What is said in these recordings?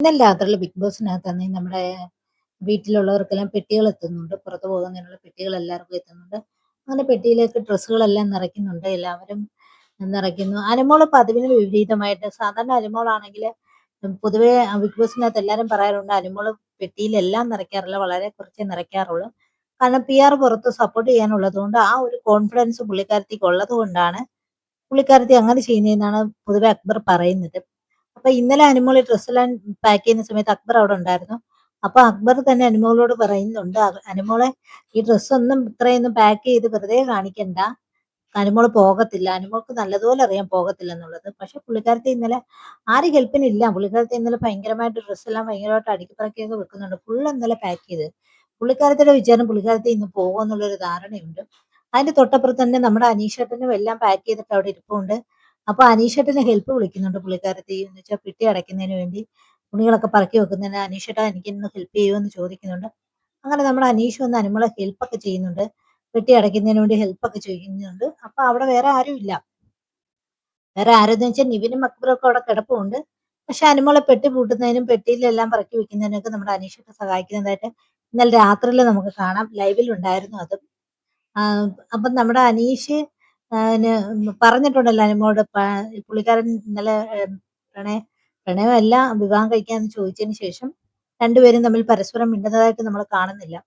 ഇന്നലെ രാത്രിയില് ബിഗ് ബോസിനകത്താന്നെ നമ്മുടെ വീട്ടിലുള്ളവർക്കെല്ലാം പെട്ടികൾ എത്തുന്നുണ്ട്. പുറത്തു പോകുന്നതിനുള്ള പെട്ടികൾ എല്ലാവർക്കും എത്തുന്നുണ്ട്. അങ്ങനെ പെട്ടിയിലേക്ക് ഡ്രസ്സുകളെല്ലാം നിറയ്ക്കുന്നുണ്ട്. എല്ലാവരും നിറയ്ക്കുന്നു. അനുമോള് പതിവിന് വിപരീതമായിട്ട് സാധാരണ അനുമോളാണെങ്കില് പൊതുവേ ബിഗ് ബോസിനകത്ത് എല്ലാരും പറയാറുണ്ട് അനുമോള് പെട്ടിയിലെല്ലാം നിറയ്ക്കാറില്ല. വളരെ കുറച്ചേ നിറയ്ക്കാറുള്ളൂ. കാരണം പിആർ പുറത്ത് സപ്പോർട്ട് ചെയ്യാനുള്ളതുകൊണ്ട് ആ ഒരു കോൺഫിഡൻസ് പുള്ളിക്കാരത്തിക്ക് ഉള്ളത് കൊണ്ടാണ് പുള്ളിക്കാരത്തി അങ്ങനെ ചെയ്യുന്നതെന്നാണ് പൊതുവെ അക്ബർ പറയുന്നത്. അപ്പൊ ഇന്നലെ അനുമോൾ ഈ ഡ്രസ്സെല്ലാം പാക്ക് ചെയ്യുന്ന സമയത്ത് അക്ബർ അവിടെ ഉണ്ടായിരുന്നു. അപ്പൊ അക്ബർ തന്നെ അനുമോളോട് പറയുന്നുണ്ട്, അനുമോളെ ഈ ഡ്രസ്സൊന്നും ഇത്രയൊന്നും പാക്ക് ചെയ്ത് വെറുതെ കാണിക്കണ്ട. അനുമോള് പോകത്തില്ല. അനുമോൾക്ക് നല്ലതുപോലെ അറിയാം പോകത്തില്ലെന്നുള്ളത്. പക്ഷെ പുള്ളിക്കാരത്തി ഇന്നലെ ആരും ഹെൽപ്പിനില്ല. പുള്ളിക്കാരത്തി ഇന്നലെ ഭയങ്കരമായിട്ട് ഡ്രസ്സെല്ലാം ഭയങ്കരമായിട്ട് അടുക്കി പറക്കിയൊക്കെ വെക്കുന്നുണ്ട്. ഫുൾ ഇന്നലെ പാക്ക് ചെയ്ത്. പുള്ളിക്കാരത്തിയുടെ വിചാരം പുള്ളിക്കാരത്തി ഇന്ന് പോകുമെന്നുള്ളൊരു ധാരണയുണ്ട്. അതിന്റെ തൊട്ടപ്പുറത്ത് തന്നെ നമ്മുടെ അനീഷേട്ടനും എല്ലാം പാക്ക് ചെയ്തിട്ട് അവിടെ ഇരിപ്പുണ്ട്. അപ്പൊ അനീഷേട്ടന് ഹെൽപ്പ് വിളിക്കുന്നുണ്ട് പുള്ളിക്കാരത്തി. എന്ന് വെച്ചാൽ പെട്ടി അടയ്ക്കുന്നതിന് വേണ്ടി തുണികളൊക്കെ പറക്കി വെക്കുന്നതിന് അനീഷേട്ടാ എനിക്കിന്ന് ഹെൽപ്പ് ചെയ്യുമോ എന്ന് ചോദിക്കുന്നുണ്ട്. അങ്ങനെ നമ്മുടെ അനീഷ് വന്ന് അനുമോളെ ഹെൽപ്പൊക്കെ ചെയ്യുന്നുണ്ട്. പെട്ടി അടയ്ക്കുന്നതിന് വേണ്ടി ഹെൽപ്പൊക്കെ ചെയ്യുന്നുണ്ട്. അപ്പൊ അവിടെ വേറെ ആരും ഇല്ല. വേറെ ആരെന്ന് വെച്ചാൽ നിവിനും അക്ബറും ഒക്കെ അവിടെ കിടപ്പുണ്ട്. പക്ഷെ അനുമോളെ പെട്ടി പൂട്ടുന്നതിനും പെട്ടിയിലെല്ലാം പറക്കി വെക്കുന്നതിനൊക്കെ നമ്മുടെ അനീഷൊക്കെ സഹായിക്കുന്നതായിട്ട് ഇന്നലെ രാത്രിയിൽ നമുക്ക് കാണാം. ലൈവിലുണ്ടായിരുന്നു അത്. അപ്പം നമ്മുടെ അനീഷ് പറഞ്ഞിട്ടുണ്ടല്ലോ അനുമോട് പുള്ളിക്കാരൻ ഇന്നലെ പ്രണയ പ്രണയമല്ല വിവാഹം കഴിക്കാന്ന് ചോദിച്ചതിന് ശേഷം രണ്ടുപേരും തമ്മിൽ പരസ്പരം മിണ്ടുന്നതായിട്ട് നമ്മൾ കാണുന്നില്ല.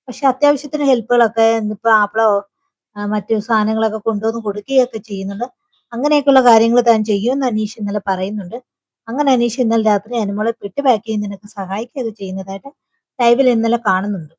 പക്ഷെ അത്യാവശ്യത്തിന് ഹെൽപ്പുകളൊക്കെ ഇന്നിപ്പോ ആപ്പിളോ മറ്റു സാധനങ്ങളൊക്കെ കൊണ്ടുവന്ന് കൊടുക്കുകയൊക്കെ ചെയ്യുന്നുണ്ട്. അങ്ങനെയൊക്കെയുള്ള കാര്യങ്ങൾ താൻ ചെയ്യുമെന്ന് അനീഷ് ഇന്നലെ പറയുന്നുണ്ട്. അങ്ങനെ അനീഷ് ഇന്നലെ രാത്രി അനുമോളെ പെട്ടി പാക്ക് ചെയ്യുന്നതിനൊക്കെ സഹായിക്കുകയൊക്കെ ചെയ്യുന്നതായിട്ട് ലൈവിൽ ഇന്നലെ കാണുന്നുണ്ട്.